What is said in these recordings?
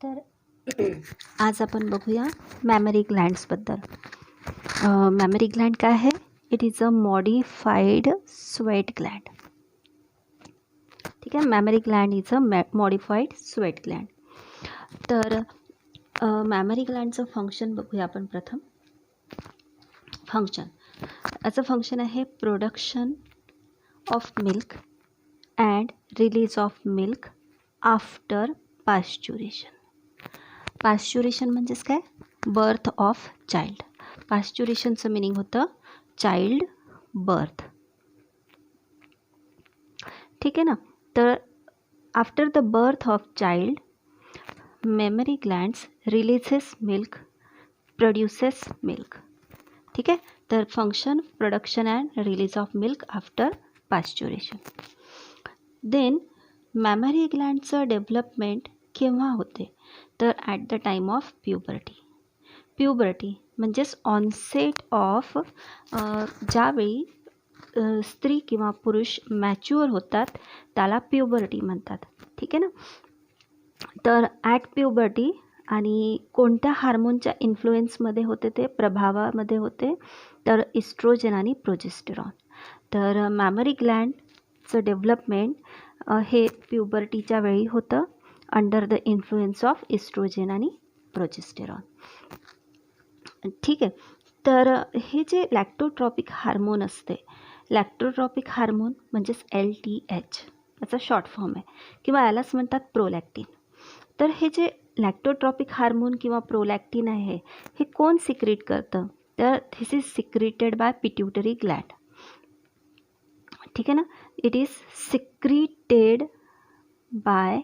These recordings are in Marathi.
तर आज आपण बघूया मॅमरी ग्लँड्सबद्दल. मॅमरी ग्लँड काय आहे? It is a modified sweat gland. ठीक आहे, mammary gland is a modified sweat gland. तर मॅमरी ग्लँडचं फंक्शन बघूया आपण प्रथम. याचं फंक्शन आहे production of milk and release of milk after pasteurization. Pasteurization म्हणजेच काय? Birth of child. पाश्च्युरेशनचं मिनिंग होतं चाइल्ड बर्थ. ठीक आहे ना. तर after the birth of child mammary glands releases milk, produces milk. ठीक आहे. तर function production and release of milk after pasteurization. Then mammary ग्लँडचं डेव्हलपमेंट केव्हा होते? तर at the time of puberty. Puberty म्हणजेच ऑनसेट ऑफ ज्यावेळी स्त्री किंवा पुरुष मॅच्युअर होतात त्याला प्युबर्टी म्हणतात. ठीक आहे ना. तर ॲट प्युबर्टी आणि कोणत्या हार्मोनच्या इन्फ्लुएन्समध्ये होते, ते प्रभावामध्ये होते, तर इस्ट्रोजन आणि प्रोजेस्टेरॉन. तर मॅमरी ग्लँडचं डेव्हलपमेंट हे प्युबर्टीच्या वेळी होतं under the influence of oestrogen आणि प्रोजेस्टेरॉन. ठीक आहे. तर हे जे लॅक्टोट्रॉपिक हार्मोन असते, लॅक्टोट्रॉपिक हार्मोन म्हणजेच LTH याचा शॉर्ट फॉर्म आहे, किंवा यालाच म्हणतात प्रोलॅक्टिन. तर हे जे लॅक्टोट्रॉपिक हार्मोन किंवा प्रोलॅक्टिन आहे, हे कोण सिक्रेट करतं? तर this is secreted by pituitary Gland. ठीक आहे ना. It is secreted by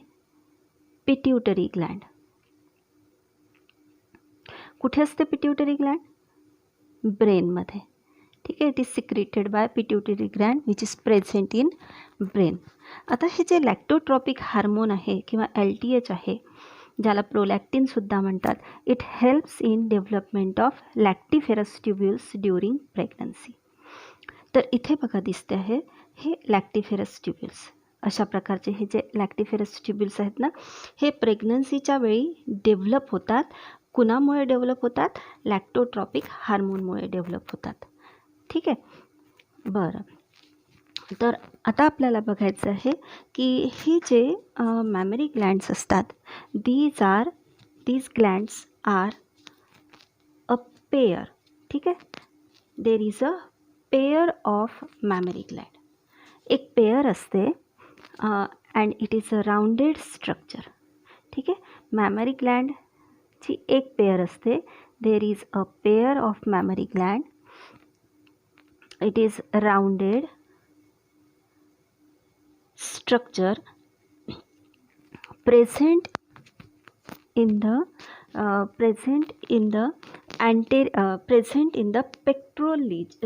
pituitary Gland. कुठे असते पिट्युटरी ग्लँड? ब्रेनमध्ये. ठीक आहे. It is secreted by pituitary Gland which is present in brain. आता हे जे लॅक्टोट्रॉपिक हार्मोन आहे किंवा LTH आहे, ज्याला प्रोलॅक्टिनसुद्धा म्हणतात, it helps in development of lactiferous tubules during pregnancy. तर इथे बघा दिसते आहे हे लॅक्टिफेरस ट्युब्युल्स. अशा प्रकारचे हे जे लॅक्टिफेरस ट्युब्युल्स आहेत ना, हे प्रेग्नन्सीच्या वेळी डेव्हलप होतात. कुणामुळे डेव्हलप होतात? लॅक्टोट्रॉपिक हार्मोनमुळे डेव्हलप होतात. ठीक आहे. बरं, तर आता आपल्याला बघायचं आहे की ही जे मॅमरी ग्लँड्स असतात, these glands are a pair. ठीक आहे. There is a pair of mammary gland. एक पेयर असते and it is a rounded structure. ठीक आहे. मॅमरी ग्लँडची एक पेयर असते. There is a pair of mammary gland. It is rounded structure present in the pectoral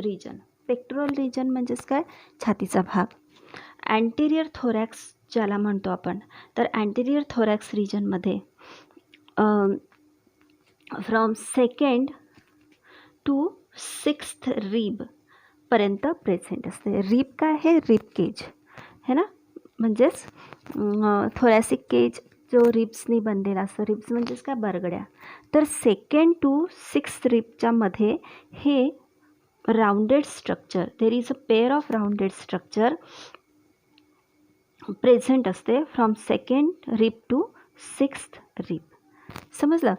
region. Pectoral region म्हणजेच काय? छातीचा भाग. अँटेरियर थोरॅक्स ज्याला म्हणतो आपण, तर अँटेरियर थोरॅक्स रिजनमध्ये from 2nd to 6th rib पर्यंत प्रेझेंट असते. रिब काय आहे? रिब केज है ना. म्हणजेच थोरॅसिक केज जो रिब्सनी बनलेला असतो. रिब्स म्हणजेच काय? बरगड्या. तर 2nd to 6th रिबच्या मध्ये हे rounded structure, there is a pair of rounded structure present असते from 2nd rib to 6th rib. समजलं?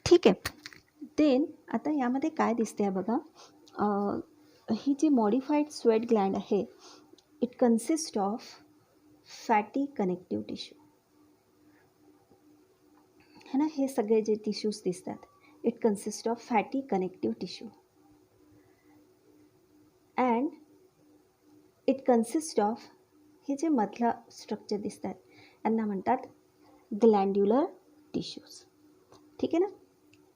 ठीक आहे. देन आता यामध्ये काय दिसते आहे बघा. ही जी मॉडिफाईड स्वेट ग्लँड आहे, it consist of fatty connective tissue है ना. हे सगळे जे टिश्यूज दिसतात, it consist of fatty connective tissue and it consist of, हे जे मधला स्ट्रक्चर दिसतात यांना म्हणतात ग्लँड्युलर टिश्यूज. ठीक आहे ना.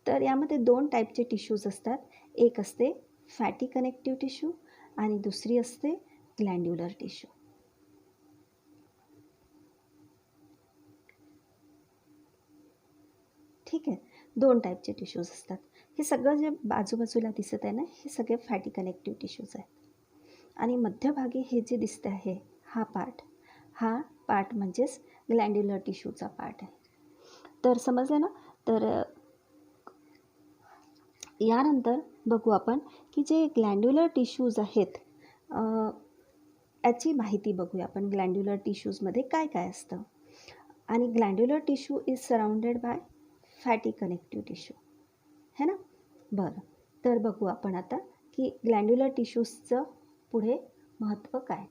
तर यामध्ये 2 टाईपचे टिश्यूज असतात. एक असते फॅटी कनेक्टिव्ह टिश्यू आणि दुसरी असते ग्लँड्युलर टिश्यू. ठीक आहे. 2 टाईपचे टिश्यूज असतात. हे सगळं जे बाजूबाजूला दिसत आहे ना, हे सगळे फॅटी कनेक्टिव्ह टिश्यूज आहेत. आणि मध्यभागी हे जे दिसते आहे हा पार्ट म्हणजेच ग्लँड्युलर टिश्यूचा पार्ट आहे. तर समजलं ना. तर यानंतर बघू आपण की जे ग्लँड्युलर टिश्यूज आहेत याची माहिती बघूया आपण. ग्लँड्युलर टिश्यूजमध्ये काय काय असतं. आणि glandular tissue is surrounded by fatty connective tissue, है ना. बरं, तर बघू आपण आता की ग्लँड्युलर टिश्यूजचं पुढे महत्त्व काय.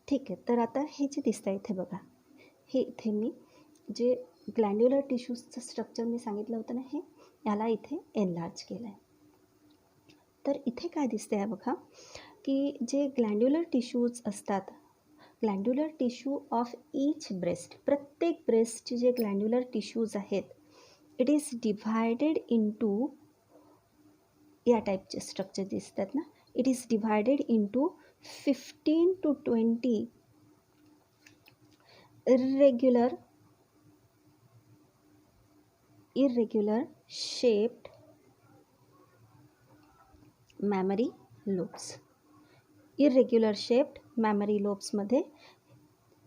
ठीक आहे, तर आता हे जे दिसतं इथे बघा, हे इथे मी जे ग्लँड्युलर टिश्यूजचं स्ट्रक्चर मी सांगितलं होतं ना, हे याला इथे एनलार्ज केलं आहे. तर इथे काय दिसतं आहे बघा की जे ग्लँड्युलर टिश्यूज असतात, glandular tissue of each breast, प्रत्येक ब्रेस्टचे जे ग्लँड्युलर टिश्यूज आहेत, इट इज डिव्हायडेड इंटू, या टाईपचे स्ट्रक्चर दिसतात ना, it is divided into 15 to 20 irregular shaped mammary lobes. Irregular shaped mammary लोब्समध्ये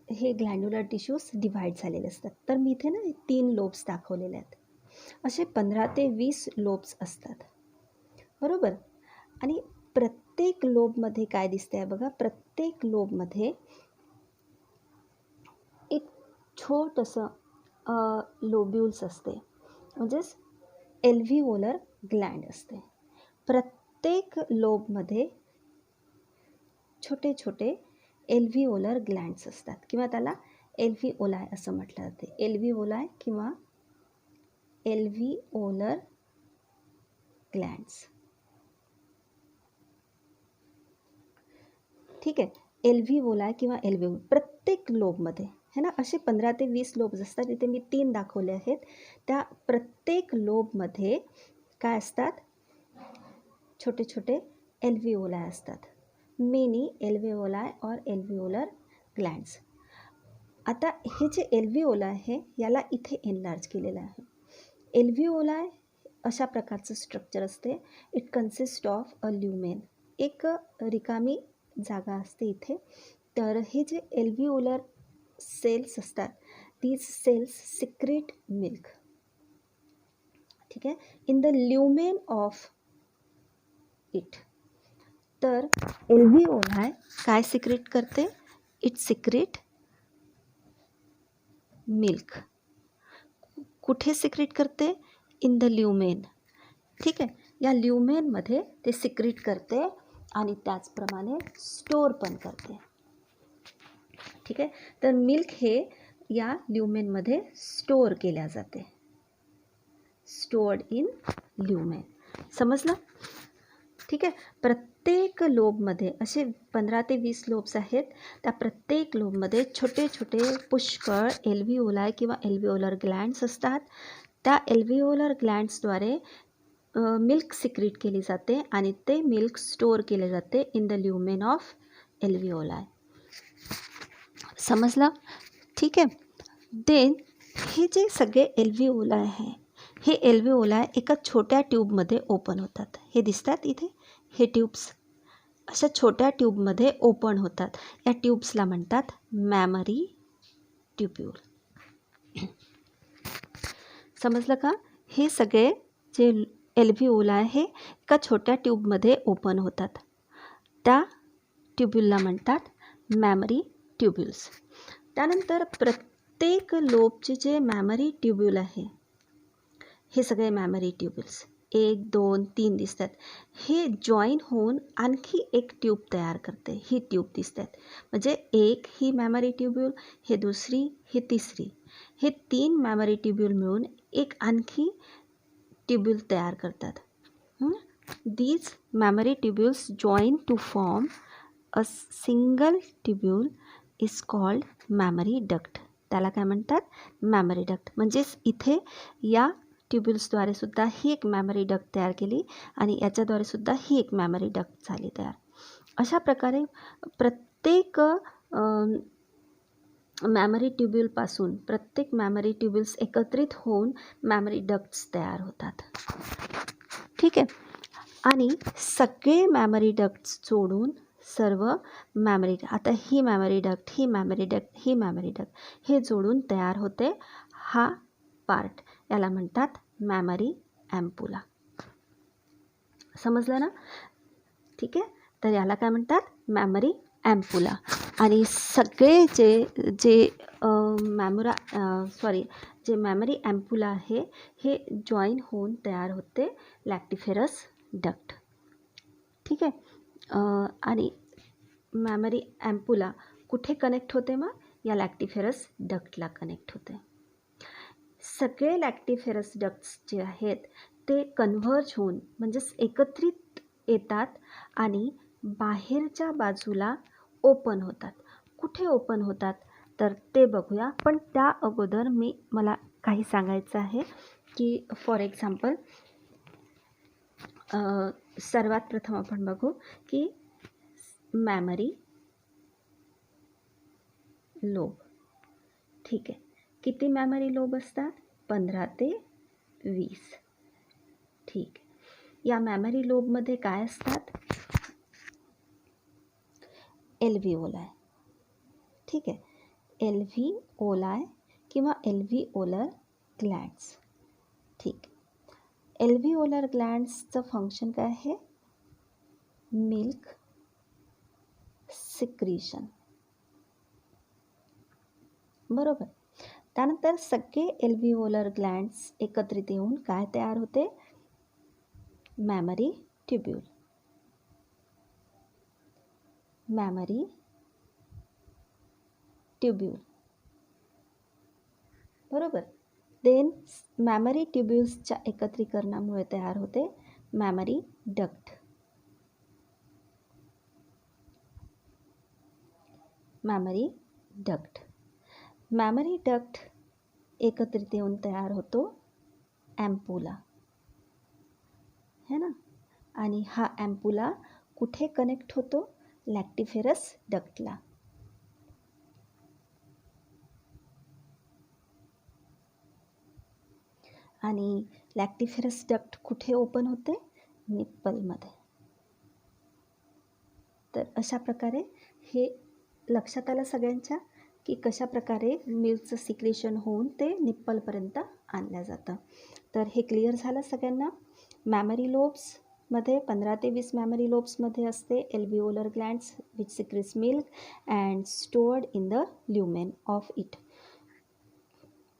हे ग्लँड्युलर टिश्यूज डिव्हाइड झालेले असतात. तर मी इथे ना 3 लोब्स दाखवलेले आहेत. असे 15 ते 20 लोब्स असतात, बरोबर. आणि प्रत्येक लोबमध्ये काय दिसतं आहे बघा, प्रत्येक लोबमध्ये एक छोटंसं लोब्युल्स असते, म्हणजेच एल्व्हिओलर ग्लँड असते. प्रत्येक लोबमध्ये छोटे छोटे एल्व्हिओलर ग्लँड्स असतात, किंवा त्याला एल्व्हिओलाय असं म्हटलं जाते. एल्व्हिओलाय किंवा एल्व्हिओलर ग्लँड्स. ठीक आहे, एल्व्हिओलाय किंवा एल्व्हिओल प्रत्येक लोबमध्ये, है ना. असे 15 ते 20 लोब्स असतात. इथे मी 3 दाखवले आहेत. त्या प्रत्येक लोबमध्ये काय असतात, छोटे छोटे एल्व्हिओलाय असतात. मेनी एल्व्हिओलाय और एल्व्हिओलर ग्लँड्स. आता हे जे एल्व्हिओलाय आहे याला इथे एनलार्ज केलेलं आहे. एल्व्हिओलाय अशा प्रकारचं स्ट्रक्चर असते. It consist of a lumen, एक रिकामी जागा असते इथे. तर हे जे एल्व्हिओलर सेल्स असतात, दीज सेल्स सिक्रेट मिल्क. ठीक आहे, in the lumen of it. तर एल्व्हिओलाय काय सिक्रेट करते, इट सिक्रेट मिल्क. कुठे सिक्रेट करते, इन द ल्युमेन. ठीक आहे, या ल्युमेनमध्ये ते सिक्रेट करते आणि त्याचप्रमाणे स्टोअर पण करते. ठीक आहे, तर मिल्क हे या ल्युमेनमध्ये स्टोअर केल्या जाते. Stored in lumen. समजलं. ठीक आहे, प्रत्येक लोबमध्ये असे 15 ते 20 लोब्स आहेत. त्या प्रत्येक लोबमध्ये छोटे छोटे पुष्कळ एल्व्हिओलाय किंवा एल्व्हिओलर ग्लँड्स असतात. त्या एल्व्हिओलर ग्लँड्सद्वारे मिल्क सिक्रेट केली जाते आणि ते मिल्क स्टोअर केले जाते इन द ल्युमेन ऑफ एल्व्हिओलाय. समजलं. ठीक आहे, देन हे जे सगळे एल्व्हिओलाय आहे, हे एल्व्हिओलाय एका छोट्या ट्यूबमध्ये ओपन होतात. हे दिसतात इथे, हे ट्यूब्स अशा छोट्या ट्यूबमध्ये ओपन होतात. या ट्यूब्सला म्हणतात मॅमरी ट्यूब्यूल. समजलं का. हे सगळे जे एल्व्हिओलाय हे एका छोट्या ट्यूबमध्ये ओपन होतात. त्या ट्यूब्यूलला म्हणतात मॅमरी ट्यूब्यूल्स. त्यानंतर प्रत्येक लोबचे जे मॅमरी ट्यूब्यूल आहे, हे सगळे मॅमरी ट्यूब्यूल्स 1, 2, 3 दिसतात. हे जॉईन होऊन आणखी एक ट्यूब तयार करते. ही ट्यूब दिसतात, म्हणजे एक ही मॅमरी ट्यूब्यूल, हे दुसरी, हे तिसरी, हे 3 मॅमरी ट्यूब्यूल मिळून एक आणखी ट्यूब्यूल तयार करतात. These mammary tubules join to form a single tubule is called mammary duct. त्याला काय म्हणतात, मॅमरी डक्ट. म्हणजेच इथे या ट्यूब्यूल्सद्वारे सुद्धा ही एक मॅमरी डक्ट तयार केली आणि याच्याद्वारे सुद्धा ही एक मॅमरी डक्ट झाली तयार. अशा प्रकारे प्रत्येक मॅमरी ट्यूब्यूलपासून प्रत्येक मॅमरी ट्यूब्यूल्स एकत्रित होऊन मॅमरी डक्ट्स तयार होतात. ठीक आहे, आणि सगळे मॅमरी डक्ट्स जोडून सर्व मॅमरी, आता ही मॅमरी डक्ट, ही मॅमरी डक्ट, ही मॅमरी डक्ट, हे जोडून तयार होते हा पार्ट याला म्हणतात मॅमरी ॲम्पुला. समजलं ना? ठीक आहे. तर याला काय म्हणतात? मॅमरी ॲम्पुला. आणि सगळे जे जे मॅमरी ॲम्पुला आहे हे जॉईन होऊन तयार होते लॅक्टिफेरस डक्ट. ठीक आहे. आणि मॅमरी ॲम्पुला कुठे कनेक्ट होते? मग या लॅक्टिफेरस डक्टला कनेक्ट होते. सगळे लॅक्टिफेरस डक्ट्स जे आहेत ते कन्व्हर्ज होऊन म्हणजेच एकत्रित येतात आणि बाहेरच्या बाजूला ओपन होतात. कुठे ओपन होतात तर ते बघूया. पण त्या अगोदर मला काही सांगायचं आहे की फॉर एक्झाम्पल सर्वात प्रथम आपण बघू की मॅमरी लोब. ठीक आहे. किती मॅमरी लोब असतात? 15 ते 20. ठीक आहे. या मॅमरी लोबमध्ये काय असतात? एल्व्हिओलाय. ठीक आहे. एल्व्हिओलाय किंवा एल्व्हिओलर ग्लँड्स. ठीक. एल्व्हिओलर ग्लँड्सचं फंक्शन काय आहे? Milk secretion. बरोबर. त्यानंतर सगळे एल्व्हिओलर ग्लँड्स एकत्रित येऊन काय तयार होते? मॅमरी ट्युब्यूल. मॅमरी ट्युब्यूल. बरोबर. देन मॅमरी ट्युब्यूल्सच्या एकत्रीकरणामुळे तयार होते memory duct. Memory duct. Memory duct एकत्रित येऊन तयार होतो ॲम्पुला, है ना. आणि हा ॲम्पुला कुठे कनेक्ट होतो? लॅक्टिफेरस डक्टला. आणि लॅक्टिफेरस डक्ट कुठे ओपन होते? निप्पलमध्ये. तर अशा प्रकारे हे लक्षात आलं सगळ्यांच्या की कशा प्रकारे मिल्कचं सिक्रेशन होऊन ते निप्पलपर्यंत आणलं जातं. तर हे क्लिअर झालं सगळ्यांना. मॅमरी लोब्समध्ये 15 ते 20 मॅमरी लोब्समध्ये असते alveolar glands which secretes milk and stored in the lumen of it.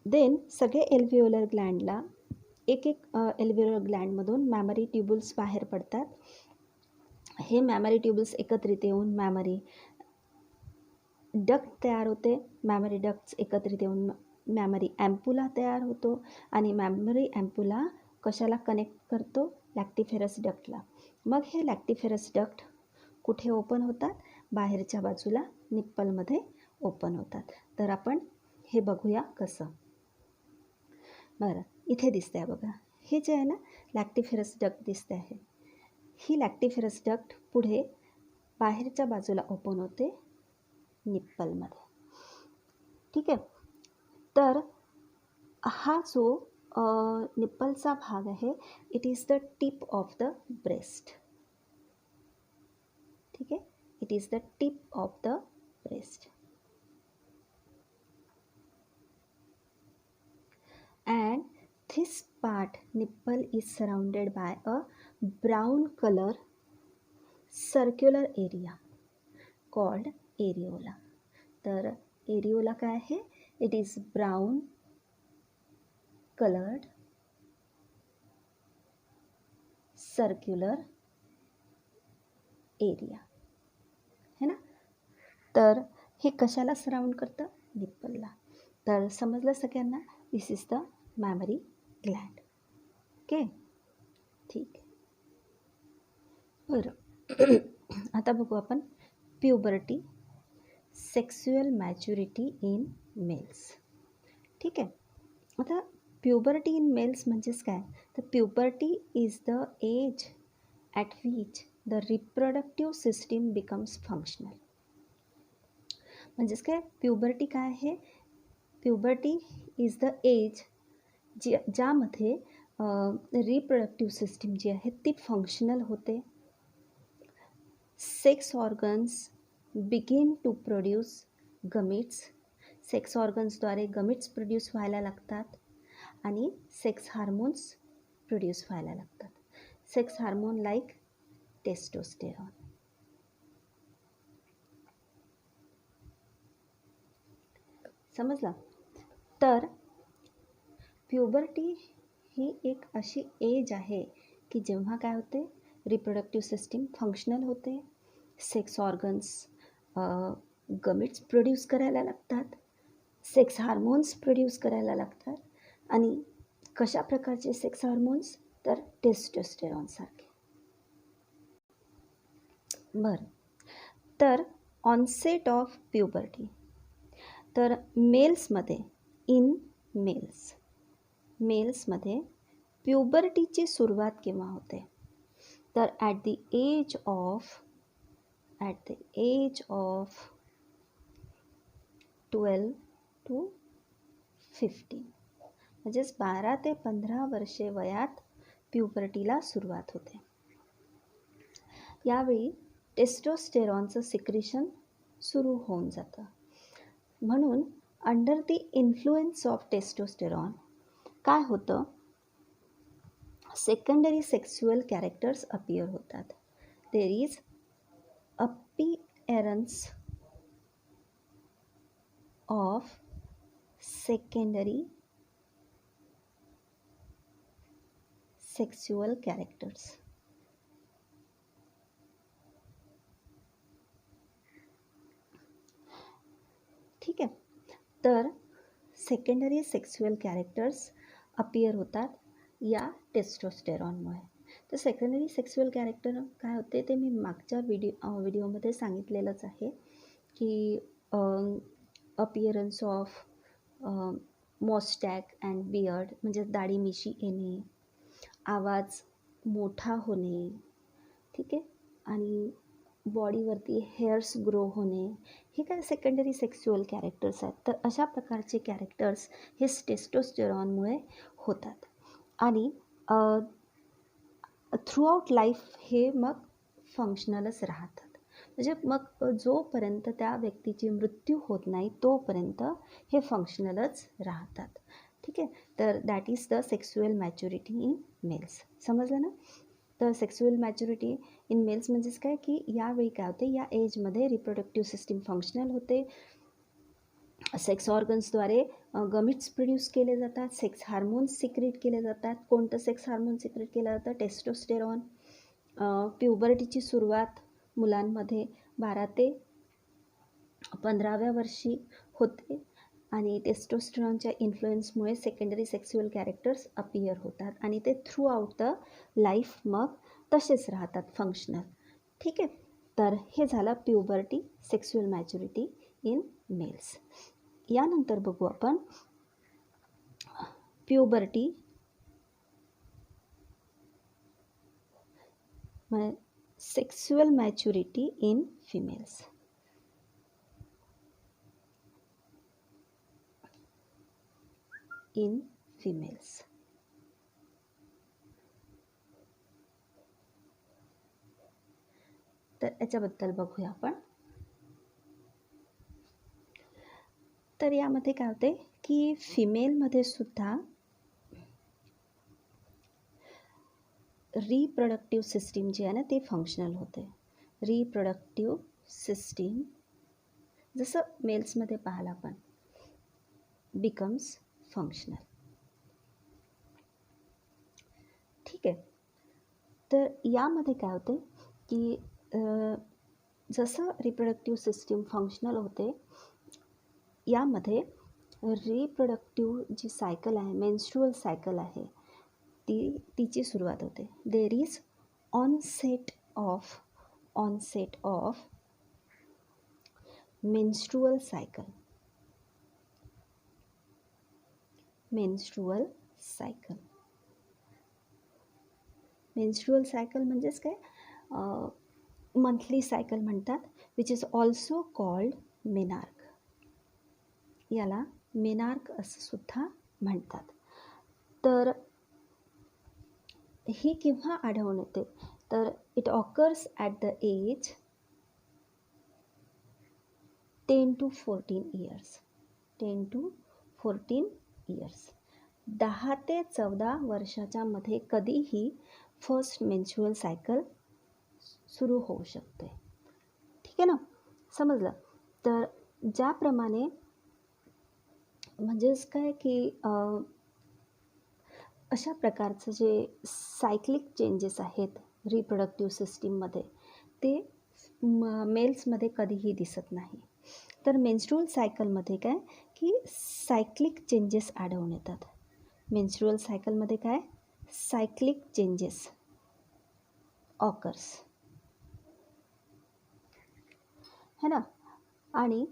Then सगळे एल्व्हिओलर ग्लँडला एक एल्व्हिओलर ग्लँडमधून मॅमरी ट्युब्युल्स बाहेर पडतात. हे मॅमरी ट्युब्युल्स एकत्रित येऊन मॅमरी डक्ट तयार होते. मॅमरी डक्ट्स एकत्रित येऊन मॅमरी ॲम्पुला तयार होतो. आणि मॅमरी ॲम्पुला कशाला कनेक्ट करतो? लॅक्टिफेरस डक्टला. मग हे लॅक्टिफेरस डक्ट कुठे ओपन होतात? बाहेरच्या बाजूला निप्पलमध्ये ओपन होतात. तर आपण हे बघूया कसं. बरं, इथे दिसते आहे बघा. हे जे आहे ना लॅक्टिफेरस डक्ट दिसते आहे. ही लॅक्टिफेरस डक्ट पुढे बाहेरच्या बाजूला ओपन होते निप्पलमध्ये. ठीक आहे. तर हा जो निप्पलचा भाग आहे it is the tip of the breast. ठीक आहे. It is the tip of the breast. And this part nipple is surrounded by a brown color circular area called areola. तर areola काय आहे? It is brown colored circular area, है ना. तर हे कशाला सराउंड करतं? निप्पलला. तर समजलं सगळ्यांना. This is the mammary gland. Okay. ठीक आहे. बरं. आता बघू आपण puberty, sexual maturity in males. ठीक आहे. आता प्युबर्टी इन मेल्स म्हणजेच काय? तर puberty is the age at which the reproductive system becomes functional. म्हणजेच काय? प्युबर्टी काय आहे? प्युबर्टी इज द एज ज्यामध्ये रिप्रोडक्टिव्ह सिस्टीम जी आहे ती फंक्शनल होते. Sex organs begin to produce gametes sex ऑर्गन्सद्वारे गमिट्स प्रोड्यूस व्हायला लागतात आणि सेक्स हार्मोन्स प्रोड्यूस व्हायला लागतात. Sex hormone like testosterone. समजलं? तर प्युबर्टी ही एक अशी एज आहे की जेव्हा काय होते, रिप्रोडक्टिव्ह सिस्टीम फंक्शनल होते, सेक्स ऑर्गन्स गमिट्स प्रोड्यूस करायला लागतात, सेक्स हार्मोन्स प्रोड्यूस करायला लागतात. आणि कशा प्रकारचे सेक्स हार्मोन्स? तर टेस्टोस्टेरॉनसारखे. बरं, तर ऑनसेट ऑफ प्युबर्टी. तर मेल्समध्ये मेल्समध्ये प्युबर्टीची सुरुवात केव्हा होते? तर at the age of 12 to 15, म्हणजेच 12 ते 15 वर्षे वयात प्युबर्टीला सुरुवात होते. यावेळी टेस्टोस्टेरॉनचं सिक्रेशन सुरू होऊन जातं. म्हणून under the influence of testosterone काय होतं? सेकंडरी सेक्शुअल कॅरेक्टर्स अपीयर होतात. There is appearance of secondary sexual characters. ठीक आहे. तर सेकंडरी सेक्शुअल कॅरेक्टर्स अपीयर होतात या टेस्टोस्टेरॉनमुळे. तर सेकंडरी सेक्शुअल कॅरेक्टर काय होते ते मी मागच्या व्हिडिओमध्ये सांगितलेलंच आहे की अपीअरन्स ऑफ मॉस्टॅक अँड बियर्ड, म्हणजे दाढी मिशी येणे, आवाज मोठा होणे, ठीक आहे, आणि बॉडीवरती हेअर्स ग्रो होणे, हे काय सेकंडरी सेक्शुअल कॅरेक्टर्स आहेत. तर अशा प्रकारचे कॅरेक्टर्स हे टेस्टोस्टेरॉनमुळे होतात. आणि थ्रूआउट लाईफ हे मग फंक्शनलच राहतात. म्हणजे मग जोपर्यंत त्या व्यक्तीची मृत्यू होत नाही तोपर्यंत हे फंक्शनलच राहतात. ठीक आहे. तर that is the sexual maturity in mails. समजलं ना? तर सेक्शुअल मॅच्युरिटी इन मेल्स म्हणजेच काय की यावेळी काय होते, या एजमध्ये रिप्रोडक्टिव्ह सिस्टीम फंक्शनल होते, सेक्स ऑर्गन्सद्वारे गमिट्स प्रोड्यूस केले जातात, सेक्स हार्मोन्स सिक्रेट केले जातात. कोणतं सेक्स हार्मोन सिक्रेट केलं जातं? टेस्टोस्टेरॉन. प्युबर्टीची सुरुवात मुलांमध्ये 12 ते 15व्या वर्षी होते आणि टेस्टोस्टेरॉनच्या इन्फ्लुएन्समुळे सेकंडरी सेक्शुअल कॅरेक्टर्स अपीयर होतात आणि ते थ्रू आउट द लाईफ मग तसेच राहतात, फंक्शनल. ठीक आहे. तर हे झालं puberty, sexual maturity in mails. यानंतर बघू आपण puberty sexual maturity in females. तर याच्याबद्दल बघूया आपण. तर यामध्ये काय होते की फिमेलमध्ये सुद्धा रिप्रोडक्टिव्ह सिस्टीम जी आहे ना ते फंक्शनल होते. रिप्रोडक्टिव्ह सिस्टीम जसं मेल्समध्ये पाहायला आपण बिकम्स फंक्शनल. ठीक आहे. तर यामध्ये काय होते की जसं रिप्रोडक्टिव्ह सिस्टीम फंक्शनल होते, यामध्ये रिप्रोडक्टिव्ह जी सायकल आहे, मेन्स्ट्रुअल सायकल आहे, तिची सुरुवात होते. There is onset of menstrual cycle. Menstrual cycle म्हणजेच काय, मंथली सायकल म्हणतात, which is also called menarche. याला मेनार्क असं सुद्धा म्हणतात. तर ही केव्हा आढळून येते? तर it occurs at the age 10 to 14 years. 10 to 14 years. 10 ते 14 वर्षाच्या मध्ये कधीही फर्स्ट मेन्स्ट्रुअल सायकल सुरू होऊ शकते. ठीक आहे ना, समजलं. तर ज्याप्रमाणे म्हणजेच काय की अशा प्रकारचं जे सायक्लिक चेंजेस आहेत रिप्रोडक्टिव्ह सिस्टीममध्ये ते मेल्समध्ये कधीही दिसत नाही. तर मेन्स्ट्रुअल सायकलमध्ये काय की सायक्लिक चेंजेस आढळून येतात. मेन्स्ट्रुअल सायकलमध्ये काय सायक्लिक चेंजेस ऑकर्स है ना. आणि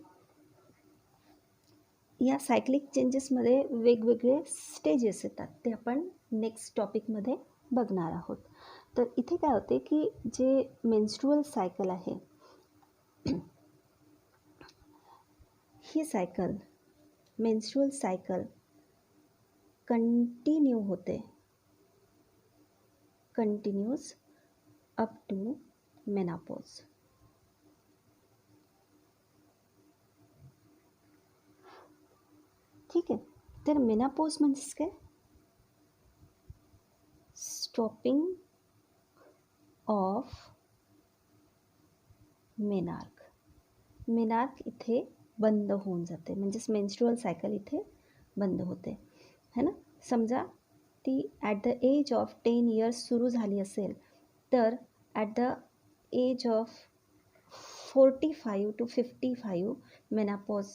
या सायक्लिक चेंजेसमध्ये वेगवेगळे स्टेजेस येतात, ते आपण नेक्स्ट टॉपिकमध्ये बघणार आहोत. तर इथे काय होते की जे मेन्स्ट्रुअल सायकल आहे ही सायकल मेन्स्ट्रुअल सायकल कंटिन्यू होते, कंटिन्यूज अप टू मेनोपॉज. ठीक आहे. तर मेनोपॉज म्हणजेच काय स्टॉपिंग ऑफ मेनार्क. मेनार्क इथे बंद होऊन जाते, म्हणजेच मेन्स्ट्रुअल सायकल इथे बंद होते है ना. समजा ती at the age of 10 years सुरू झाली असेल तर at the age of 45 to 55 menopause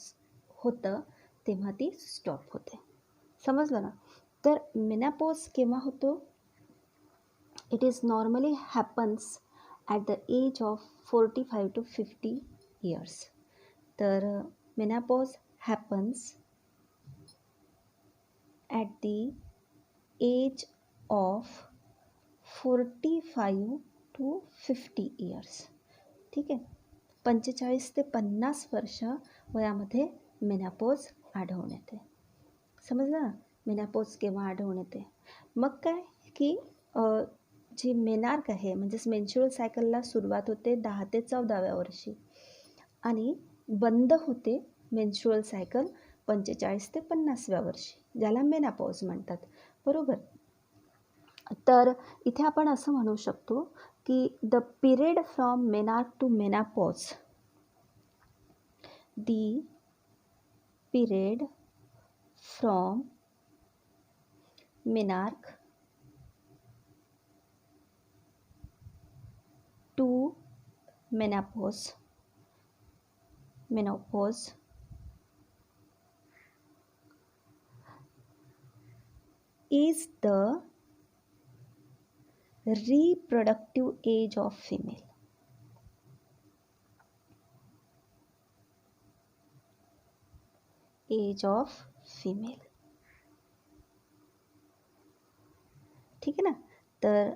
होतं, तेव्हा ती स्टॉप होते. समजलं ना. तर मेनोपॉज केव्हा होतो? It is normally happens at the age of 45 to 50 years. तर menopause happens at the age of 45 to 50 years. ठीक आहे. 45 ते 50 वर्ष वयामध्ये मेनोपॉज आढळून येते. समजलं ना. मेनोपॉज केव्हा आढळून येते? मग काय की जी मेनार्क आहे म्हणजेच मेन्स्ट्रुअल सायकलला सुरुवात होते 10 ते 14व्या वर्षी आणि बंद होते मेन्स्ट्रुअल सायकल 45 ते 50व्या वर्षी, ज्याला मेनोपॉज म्हणतात. बरोबर. तर इथे आपण असं म्हणू शकतो की the period from menarche to menopause, the period from menarche to menopause is the reproductive age of female. Age of female. ठीक आहे ना. तर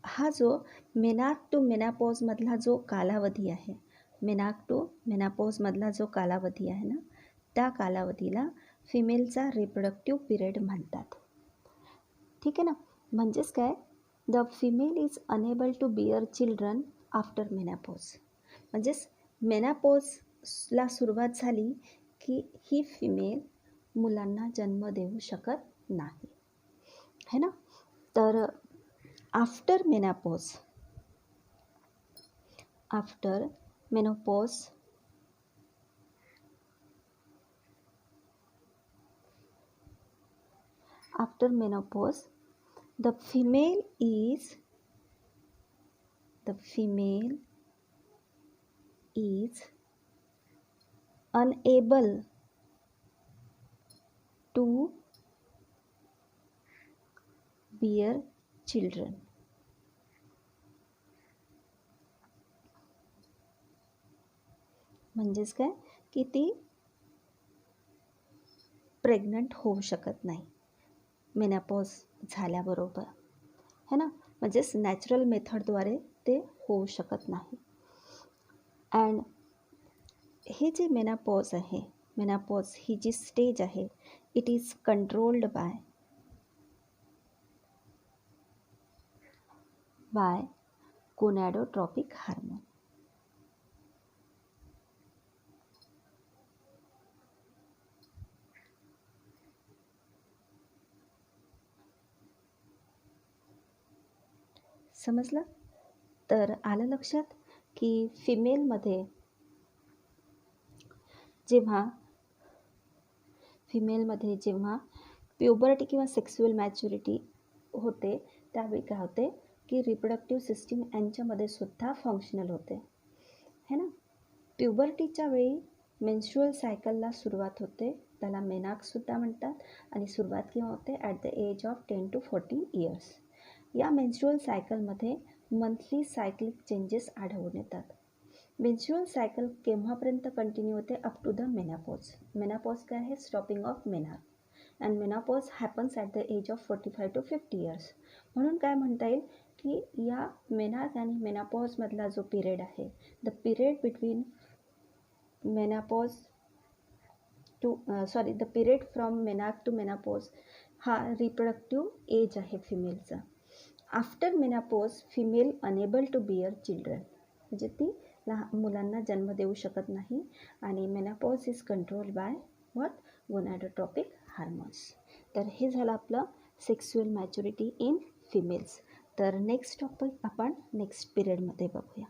हा जो मेनार्क टू मेनोपॉजमधला जो कालावधी आहे, मेनार्क टू मेनोपॉजमधला जो कालावधी आहे ना, त्या कालावधीला फिमेलचा रिप्रोडक्टिव्ह पिरियड म्हणतात. ठीक आहे ना. म्हणजेच काय the female is unable to bear children after menopause. म्हणजेच मेनोपॉजला सुरुवात झाली की ही फिमेल मुलांना जन्म देऊ शकत नाही है ना. तर after menopause the female is unable to bear children. म्हणजेच काय की ती प्रेग्नंट होऊ शकत नाही मेनोपॉज झाल्याबरोबर है ना. म्हणजेच नॅचरल मेथडद्वारे ते होऊ शकत नाही. अँड हे जे मेनोपॉज आहे, मेनोपॉज ही जी स्टेज आहे, it is controlled by gonadotropic hormone. समजलं? तर आलं लक्षात की फिमेलमध्ये जेव्हा प्युबर्टी किंवा सेक्सुअल मॅच्युरिटी होते त्यावेळी काय होते की रिप्रोडक्टिव्ह सिस्टीम यांच्यामध्ये सुद्धा फंक्शनल होते, है ना. प्युबर्टीच्या वेळी मेन्स्ट्रुअल सायकलला सुरुवात होते, त्याला मेनार्कसुद्धा म्हणतात, आणि सुरुवात केव्हा होते at the age of 10 to 14 years. या मेन्स्ट्रुअल सायकलमध्ये मंथली सायक्लिक चेंजेस आढळून येतात. मेन्स्ट्रुअल सायकल केव्हापर्यंत कंटिन्यू होते? Up to the menopause. Menopause काय आहे? Stopping of menarche. And menopause happens at the age of 45 to 50 years. म्हणून काय म्हणता येईल की या मेनार्क आणि मेनापॉजमधला जो पिरियड आहे, the period between menopause to the period from menarche to menopause हा रिप्रोडक्टिव्ह एज आहे फिमेलचा. After menopause female unable to bear children, म्हणजे ती मुलांना जन्म देऊ शकत नाही. आणि menopause is control by what? Gonadotropic hormones. तर हे झालं आपलं सेक्सुअल मॅच्युरिटी इन फिमेल्स. तर नेक्स्ट टॉपिक आपण नेक्स्ट पिरियडमध्ये बघूया.